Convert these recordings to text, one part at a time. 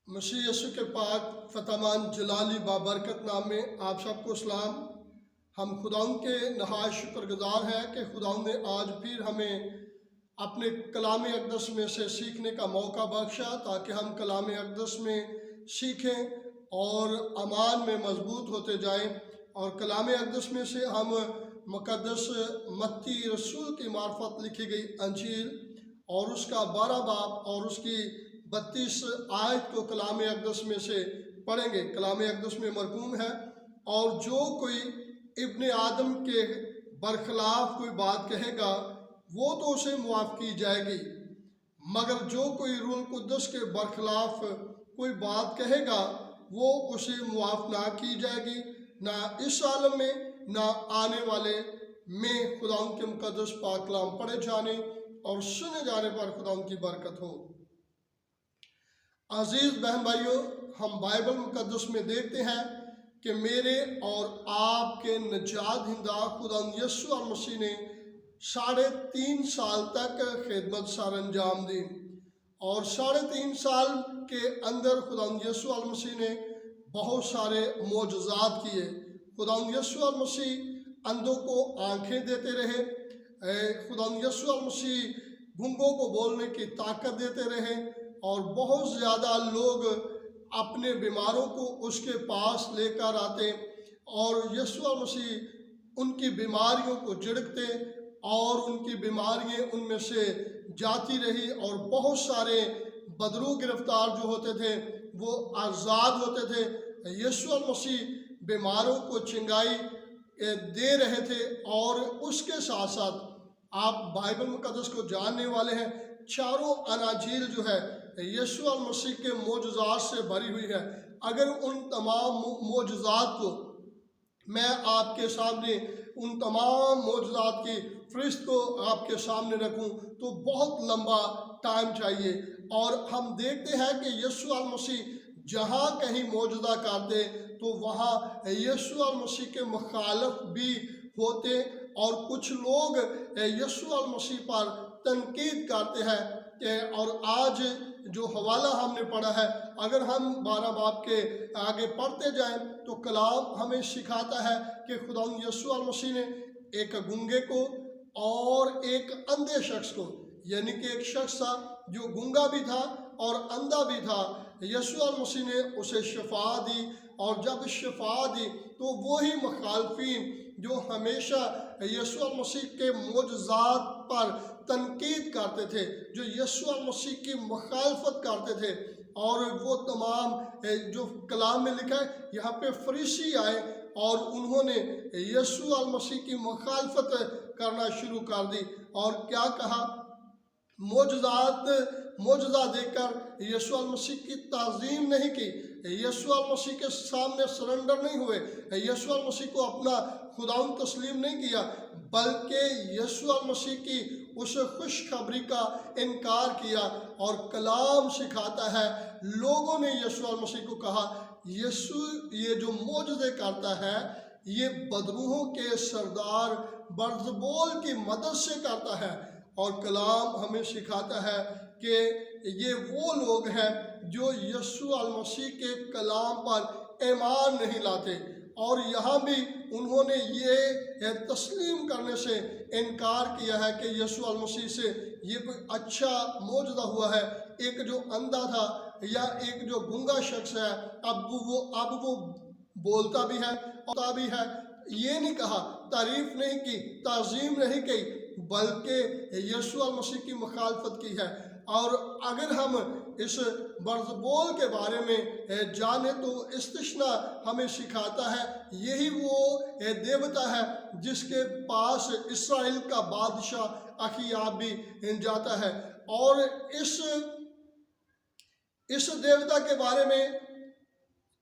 मसीह यीशु के पाक फतमान जलाली बाबरकत नाम में आप सबको सलाम। हम खुदाउन के नहायत शुक्रगुजार हैं कि खुदाउन ने आज फिर हमें अपने कलाम अक़दस में से सीखने का मौका बख्शा ताकि हम कलाम अक़दस में सीखें और अमान में मजबूत होते जाएं। और कलाम अक़दस में से हम मुक़द्दस मत्ती रसूल की मार्फत लिखी गई अंजील और उसका 12 बाब और उसकी 32 आयत को कलाम अक़दस में से पढ़ेंगे। कलाम अक़दस में मरकूम है, और जो कोई इब्ने आदम के बरखिलाफ कोई बात कहेगा वो तो उसे मुआफ़ की जाएगी, मगर जो कोई रूह कुद्दस के बरखिलाफ कोई बात कहेगा वो उसे मुआफ़ ना की जाएगी, ना इस आलम में ना आने वाले में। खुदाउन के मुक़द्दस पाक कलाम पढ़े जाने और सुने जाने पर खुदाउन की बरकत हो। अजीज़ बहन भाइयों, हम बाइबल मुक़द्दस में देखते हैं कि मेरे और आपके निजात हिंदा खुदावंद यीशु मसीह ने 3.5 साल तक खिदमत सर अंजाम दी, और 3.5 साल के अंदर खुदावंद यीशु मसीह ने बहुत सारे मोजज़ात किए। खुदावंद यीशु मसीह अंधों को आंखें देते रहे, खुदावंद यीशु मसीह गूंगों को बोलने की ताकत देते रहे, और बहुत ज़्यादा लोग अपने बीमारों को उसके पास लेकर आते और यीशु मसीह उनकी बीमारियों को झिड़कते और उनकी बीमारियां उनमें से जाती रही, और बहुत सारे बदरू गिरफ्तार जो होते थे वो आज़ाद होते थे। यीशु मसीह बीमारों को चंगाई दे रहे थे। और उसके साथ साथ आप बाइबल मुक़द्दस को जानने वाले हैं, चारों अनाजील जो है यीशु मसीह के मोजज़ात से भरी हुई है। अगर उन तमाम मोजज़ात को मैं आपके सामने, उन तमाम मोजज़ात की फ़हरिस्त को आपके सामने रखूं तो बहुत लंबा टाइम चाहिए। और हम देखते हैं कि यीशु मसीह जहाँ कहीं मोजज़ा करते तो वहाँ यीशु मसीह के मुखालिफ भी होते, और कुछ लोग यीशु मसीह पर तनकीद करते हैं। और आज जो हवाला हमने पढ़ा है, अगर हम 12 बाब के आगे पढ़ते जाएं तो कलाम हमें सिखाता है कि खुदावंद यीशु मसीह ने एक गूंगे को और एक अंधे शख्स को, यानी कि एक शख्स था जो गूंगा भी था और अंधा भी था, यीशु मसीह ने उसे शिफा दी। और जब शिफा दी तो वही मुखालफीन जो हमेशा यीशु मसीह के मोजज़ात पर तनकीद करते थे, जो यीशु मसीह की मुखालफत करते थे, और वो तमाम जो कलाम में लिखा है, यहाँ पे फरीसी आए और उन्होंने यीशु मसीह की मुखालफत करना शुरू कर दी। और क्या कहा? मोजज़ा देकर यीशु मसीह की ताज़ीम नहीं की, यीशु मसीह के सामने सरेंडर नहीं हुए, यीशु मसीह को अपना खुदाउन तस्लीम नहीं किया, बल्कि यीशु मसीह की उस खुशखबरी का इनकार किया। और कलाम सिखाता है लोगों ने यीशु मसीह को कहा, यीशु ये जो मोजज़े करता है ये बदरूहों के सरदार बर्ज़बोल की मदद से करता है। और कलाम हमें सिखाता है कि ये वो लोग हैं जो यीशु मसीह के कलाम पर ईमान नहीं लाते, और यहाँ भी उन्होंने ये तस्लीम करने से इनकार किया है कि यीशु मसीह से ये कोई अच्छा मोजज़ा हुआ है। एक जो अंधा था या एक जो गूंगा शख्स है, अब वो बोलता भी है और भी है। ये नहीं कहा, तारीफ नहीं की, ताज़ीम नहीं की, बल्कि यीशु मसीह की मुखालफत की है। और अगर हम इस बर्ज़बोल के बारे में जाने तो इस्तिश्ना हमें सिखाता है यही वो देवता है जिसके पास इसराइल का बादशाह अखीयाब भी जाता है। और इस देवता के बारे में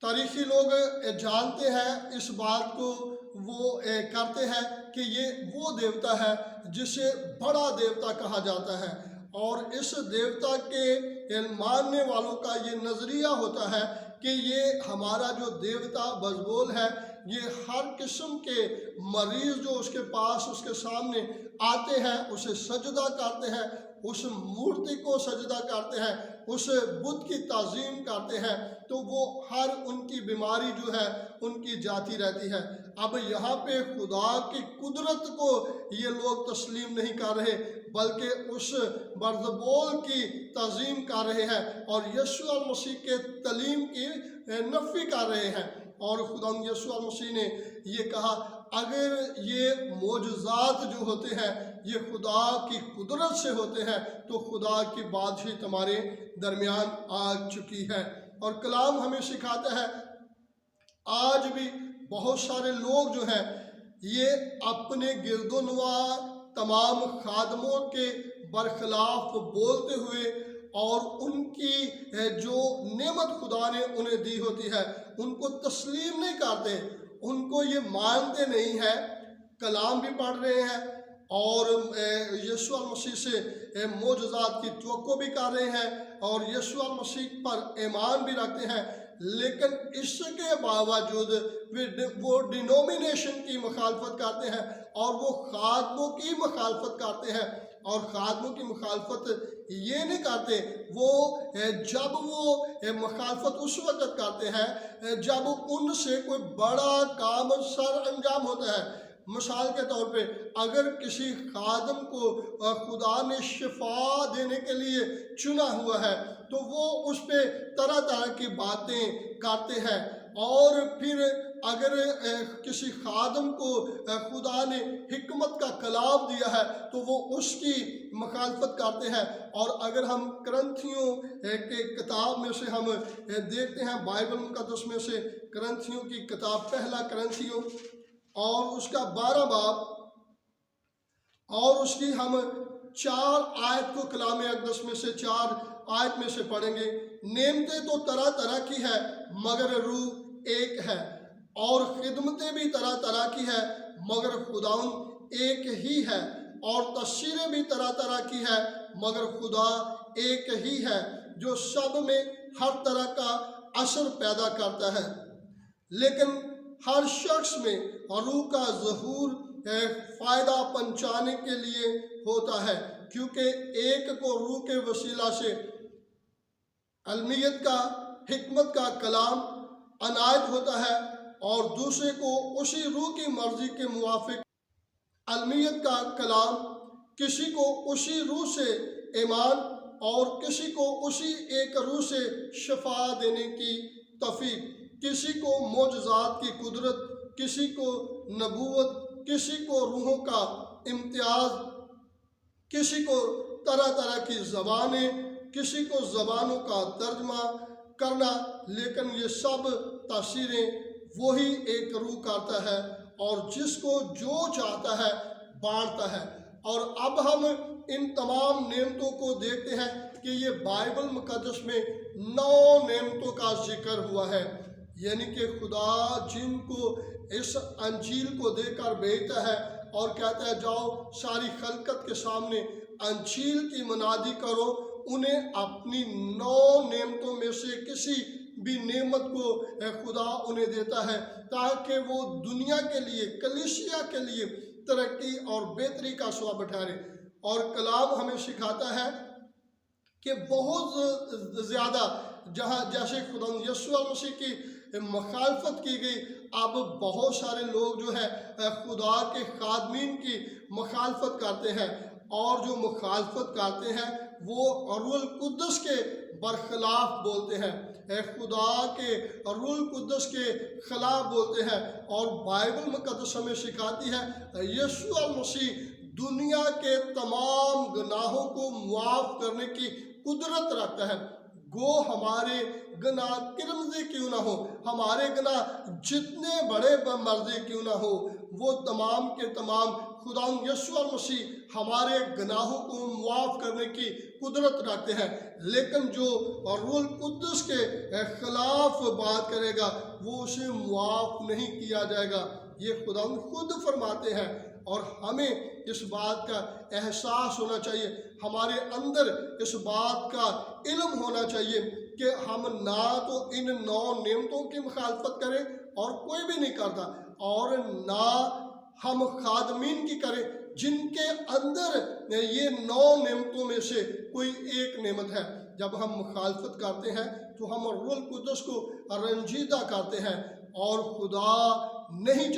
तारीखी लोग जानते हैं, इस बात को वो करते हैं कि ये वो देवता है जिसे बड़ा देवता कहा जाता है। और इस देवता के मानने वालों का ये नज़रिया होता है कि ये हमारा जो देवता बज़बोल है, ये हर किस्म के मरीज़ जो उसके पास उसके सामने आते हैं उसे सजदा करते हैं, उस मूर्ति को सजदा करते हैं, उस बुत की ताज़ीम करते हैं, तो वो हर उनकी बीमारी जो है उनकी जाती रहती है। अब यहाँ पे खुदा की कुदरत को ये लोग तस्लीम नहीं कर रहे, बल्कि उस बर्दबोल की ताज़ीम कर रहे हैं और यीशु मसीह के तलीम की नफ़ी कर रहे हैं। और खुदा यीशु मसीह ने ये कहा, अगर ये मोजज़ात जो होते हैं ये खुदा की कुदरत से होते हैं, तो खुदा की बादशाही तुम्हारे दरमियान आ चुकी है। और कलाम हमें सिखाता है, आज भी बहुत सारे लोग जो हैं ये अपने गिरदोनवा तमाम खादमों के बरखिलाफ बोलते हुए और उनकी जो नेमत खुदा ने उन्हें दी होती है उनको तस्लीम नहीं करते, उनको ये मानते नहीं है। कलाम भी पढ़ रहे हैं और यीशु मसीह से मोजज़ात की तवक्को भी कर रहे हैं और यीशु मसीह पर ईमान भी रखते हैं, लेकिन इसके बावजूद वो डिनोमिनेशन की मुखालफत करते हैं और वो खादमों की मुखालफत करते हैं। और खादमों की मुखालफत ये नहीं करते, वो जब वो मुखालफत उस वक्त करते हैं जब उनसे कोई बड़ा काम सर अंजाम होता है। मिसाल के तौर पे अगर किसी खादम को खुदा ने शिफा देने के लिए चुना हुआ है तो वो उस पर तरह तरह की बातें करते हैं, और फिर अगर किसी खादम को खुदा ने हिकमत का कलाम दिया है तो वो उसकी मुखालफत करते हैं। और अगर हम करंथियों के किताब में से हम देखते हैं, बाइबल मुकद्दस में से करंथियों की किताब, पहला करंथियों और उसका 12 बाब और उसकी हम 4 आयत को कलाम अक़दस में से 4 आयत में से पढ़ेंगे। नेमतें तो तरह तरह की है मगर रूह एक है, और खिदमतें भी तरह तरह की है मगर खुदाउन एक ही है, और तस्सीरें भी तरह तरह की है मगर खुदा एक ही है, जो सब में हर तरह का असर पैदा करता है, लेकिन हर शख्स में रूह का ज़हूर फ़ायदा पहुँचाने के लिए होता है, क्योंकि एक को रूह के वसीला से अलमियत का, हिकमत का कलाम अनायत होता है, और दूसरे को उसी रूह की मर्जी के मुवाफिक अलमियत का कलाम, किसी को उसी रूह से ईमान और किसी को उसी एक रूह से शफा देने की तौफीक, किसी को मोजज़ात की कुदरत, किसी को नबूवत, किसी को रूहों का इम्तियाज़, किसी को तरह तरह की ज़बानें, किसी को ज़बानों का तर्जमा करना, लेकिन ये सब तासीरें वही एक रूह करता है और जिसको जो चाहता है बांटता है। और अब हम इन तमाम नेमतों को देखते हैं कि ये बाइबल मुकद्दस में 9 नेमतों का जिक्र हुआ है, यानी कि खुदा जिनको इस अंजील को देकर भेजता है और कहता है जाओ सारी खलकत के सामने अंजील की मनादी करो, उन्हें अपनी 9 नेमतों में से किसी भी नेमत को खुदा उन्हें देता है ताकि वो दुनिया के लिए, कलीसिया के लिए तरक्की और बेहतरी का स्वाब ठहरे। और कलाम हमें सिखाता है कि बहुत ज़्यादा जहाँ जैसे खुदा यीशु मसीह की मुखालफत की गई, अब बहुत सारे लोग जो है खुदा के खादमीन की मुखालफत करते हैं, और जो मुखालफत करते हैं वो रूहुल कुद्दस के बरखिलाफ बोलते हैं, खुदा के रूहुल कुद्दस के खिलाफ बोलते हैं। और बाइबल मुकद्दस हमें सिखाती है यीशु मसीह दुनिया के तमाम गुनाहों को मुआफ़ करने की कुदरत रखता है। गो हमारे गुनाह किरमज़े क्यों ना हो, हमारे गुनाह जितने बड़े मर्ज़ी क्यों ना हो, वो तमाम के तमाम खुदा यीशु मसीह हमारे गुनाहों को मुआफ़ करने की कुदरत रखते हैं। लेकिन जो रूहुल कुद्दस के खिलाफ बात करेगा वो उसे मुआफ़ नहीं किया जाएगा, ये खुदा खुद फरमाते हैं। और हमें इस बात का एहसास होना चाहिए, हमारे अंदर इस बात का इल्म होना चाहिए कि हम ना तो इन 9 नेमतों की मुखालफत करें और कोई भी नहीं करता, और ना हम खादमीन की करें जिनके अंदर ये 9 नेमतों में से कोई एक नेमत है। जब हम मुखालफत करते हैं तो हम रूह कुदस को रंजीदा करते हैं, और खुदा नहीं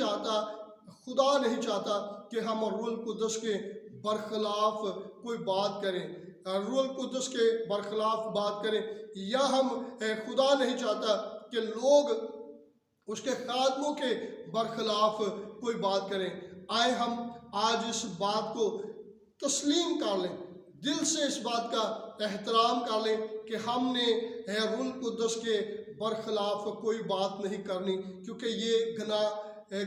चाहता कि हम रूह कुदस के बरखिलाफ कोई बात करें, रूह कुदस के बरखिलाफ बात करें, या हम खुदा नहीं चाहता कि लोग उसके खादमों के बरखिलाफ कोई बात करें। आए हम आज इस बात को तस्लीम कर लें, दिल से इस बात का एहतराम कर लें कि हमने रूह कुदस के बरखिलाफ कोई बात नहीं करनी, क्योंकि ये गुनाह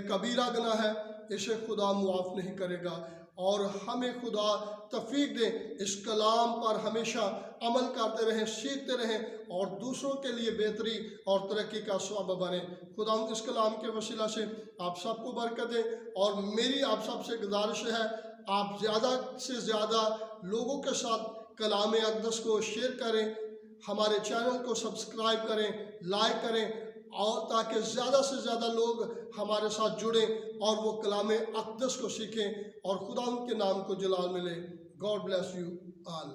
कबीरा गुनाह है, इसे खुदा मुआफ़ नहीं करेगा। और हमें खुदा तौफीक दे इस कलाम पर हमेशा अमल करते रहें, सीखते रहें और दूसरों के लिए बेहतरी और तरक्की का सबब बने। खुदा इस कलाम के वसीला से आप सबको बरकत दे, और मेरी आप सबसे गुजारिश है आप ज़्यादा से ज़्यादा लोगों के साथ कलाम अक़दस को शेयर करें, हमारे चैनल को सब्सक्राइब करें, लाइक करें, और ताकि ज़्यादा से ज़्यादा लोग हमारे साथ जुड़ें और वो कलाम अक़दस को सीखें और खुदा के नाम को जलाल मिले। God bless you all.